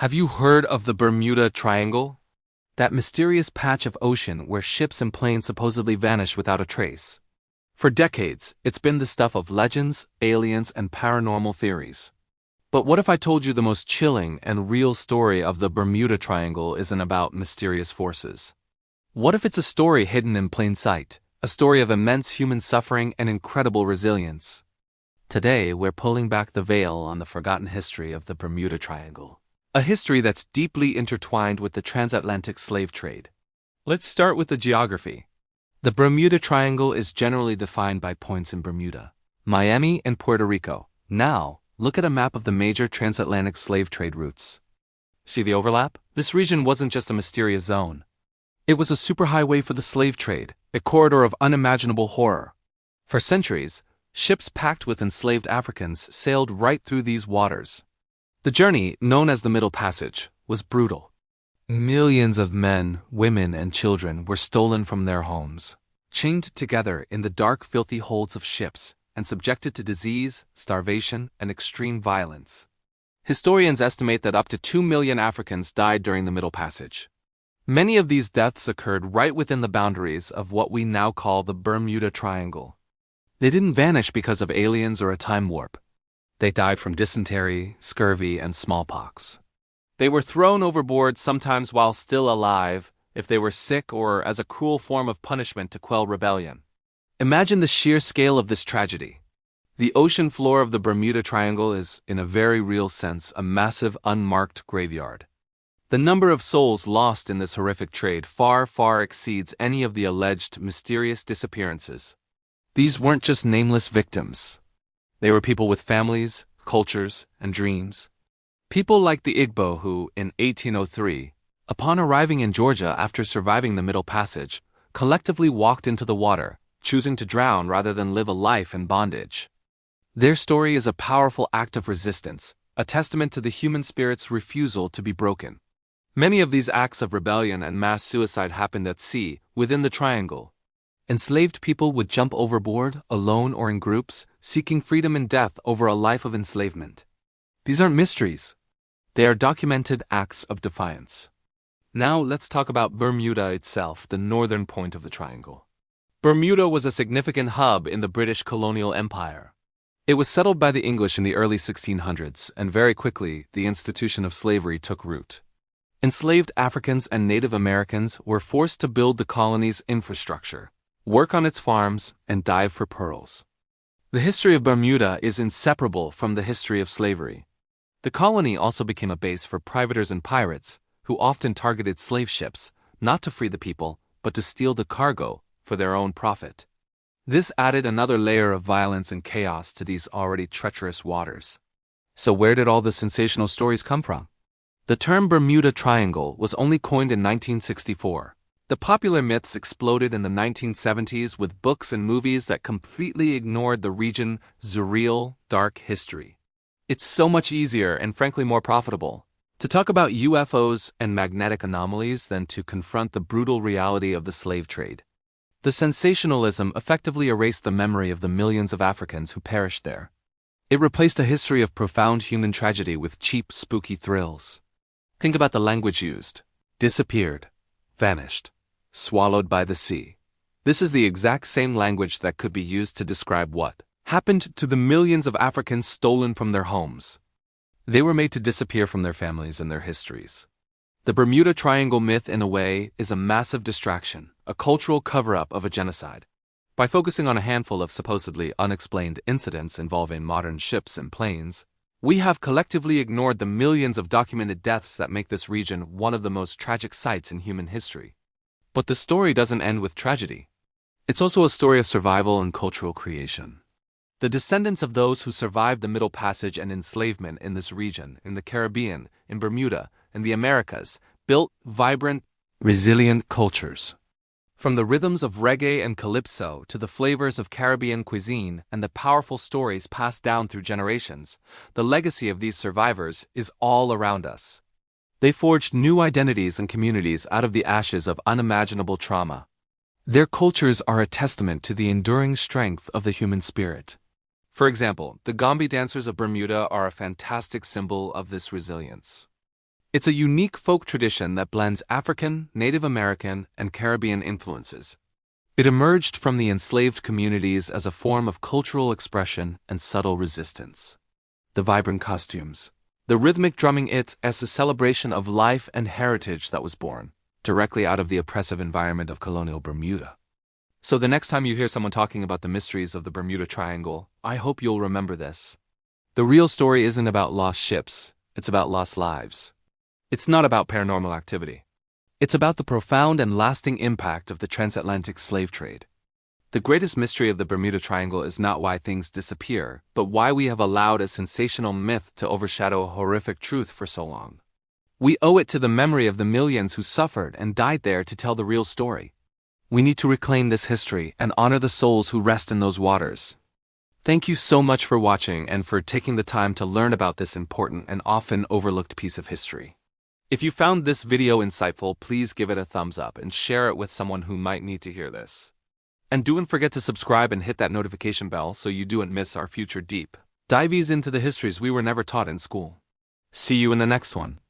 Have you heard of the Bermuda Triangle? That mysterious patch of ocean where ships and planes supposedly vanish without a trace. For decades, it's been the stuff of legends, aliens, and paranormal theories. But what if I told you the most chilling and real story of the Bermuda Triangle isn't about mysterious forces? What if it's a story hidden in plain sight, a story of immense human suffering and incredible resilience? Today, we're pulling back the veil on the forgotten history of the Bermuda Triangle. A history that's deeply intertwined with the transatlantic slave trade. Let's start with the geography. The Bermuda Triangle is generally defined by points in Bermuda, Miami, and Puerto Rico. Now, look at a map of the major transatlantic slave trade routes. See the overlap? This region wasn't just a mysterious zone. It was a superhighway for the slave trade, a corridor of unimaginable horror. For centuries, ships packed with enslaved Africans sailed right through these waters. The journey, known as the Middle Passage, was brutal. Millions of men, women, and children were stolen from their homes, chained together in the dark, filthy holds of ships, and subjected to disease, starvation, and extreme violence. Historians estimate that up to 2 million Africans died during the Middle Passage. Many of these deaths occurred right within the boundaries of what we now call the Bermuda Triangle. They didn't vanish because of aliens or a time warp. They died from dysentery, scurvy, and smallpox. They were thrown overboard sometimes while still alive, if they were sick, or as a cruel form of punishment to quell rebellion. Imagine the sheer scale of this tragedy. The ocean floor of the Bermuda Triangle is, in a very real sense, a massive unmarked graveyard. The number of souls lost in this horrific trade far, far exceeds any of the alleged mysterious disappearances. These weren't just nameless victims. They were people with families, cultures, and dreams. People like the Igbo who, in 1803, upon arriving in Georgia after surviving the Middle Passage, collectively walked into the water, choosing to drown rather than live a life in bondage. Their story is a powerful act of resistance, a testament to the human spirit's refusal to be broken. Many of these acts of rebellion and mass suicide happened at sea, within the triangle. Enslaved people would jump overboard, alone or in groups, seeking freedom and death over a life of enslavement. These aren't mysteries. They are documented acts of defiance. Now let's talk about Bermuda itself, the northern point of the triangle. Bermuda was a significant hub in the British colonial empire. It was settled by the English in the early 1600s, and very quickly the institution of slavery took root. Enslaved Africans and Native Americans were forced to build the colony's infrastructure, work on its farms, and dive for pearls. The history of Bermuda is inseparable from the history of slavery. The colony also became a base for privateers and pirates, who often targeted slave ships, not to free the people, but to steal the cargo for their own profit. This added another layer of violence and chaos to these already treacherous waters. So where did all the sensational stories come from? The term Bermuda Triangle was only coined in 1964. The popular myths exploded in the 1970s with books and movies that completely ignored the region's surreal, dark history. It's so much easier and frankly more profitable to talk about UFOs and magnetic anomalies than to confront the brutal reality of the slave trade. The sensationalism effectively erased the memory of the millions of Africans who perished there. It replaced a history of profound human tragedy with cheap, spooky thrills. Think about the language used. Disappeared. Vanished. Swallowed by the sea. This is the exact same language that could be used to describe what happened to the millions of Africans stolen from their homes. They were made to disappear from their families and their histories. The Bermuda Triangle myth, in a way, is a massive distraction, a cultural cover-up of a genocide. By focusing on a handful of supposedly unexplained incidents involving modern ships and planes, we have collectively ignored the millions of documented deaths that make this region one of the most tragic sites in human history. But the story doesn't end with tragedy. It's also a story of survival and cultural creation. The descendants of those who survived the Middle Passage and enslavement in this region, in the Caribbean, in Bermuda, and the Americas, built vibrant, resilient cultures. From the rhythms of reggae and calypso to the flavors of Caribbean cuisine and the powerful stories passed down through generations, the legacy of these survivors is all around us. They forged new identities and communities out of the ashes of unimaginable trauma. Their cultures are a testament to the enduring strength of the human spirit. For example, the Gombe dancers of Bermuda are a fantastic symbol of this resilience. It's a unique folk tradition that blends African, Native American, and Caribbean influences. It emerged from the enslaved communities as a form of cultural expression and subtle resistance. The vibrant costumes. The rhythmic drumming, it as a celebration of life and heritage that was born directly out of the oppressive environment of colonial Bermuda. So the next time you hear someone talking about the mysteries of the Bermuda Triangle, I hope you'll remember this. The real story isn't about lost ships, it's about lost lives. It's not about paranormal activity. It's about the profound and lasting impact of the transatlantic slave trade. The greatest mystery of the Bermuda Triangle is not why things disappear, but why we have allowed a sensational myth to overshadow a horrific truth for so long. We owe it to the memory of the millions who suffered and died there to tell the real story. We need to reclaim this history and honor the souls who rest in those waters. Thank you so much for watching and for taking the time to learn about this important and often overlooked piece of history. If you found this video insightful, please give it a thumbs up and share it with someone who might need to hear this. And don't forget to subscribe and hit that notification bell so you don't miss our future deep dives into the histories we were never taught in school. See you in the next one.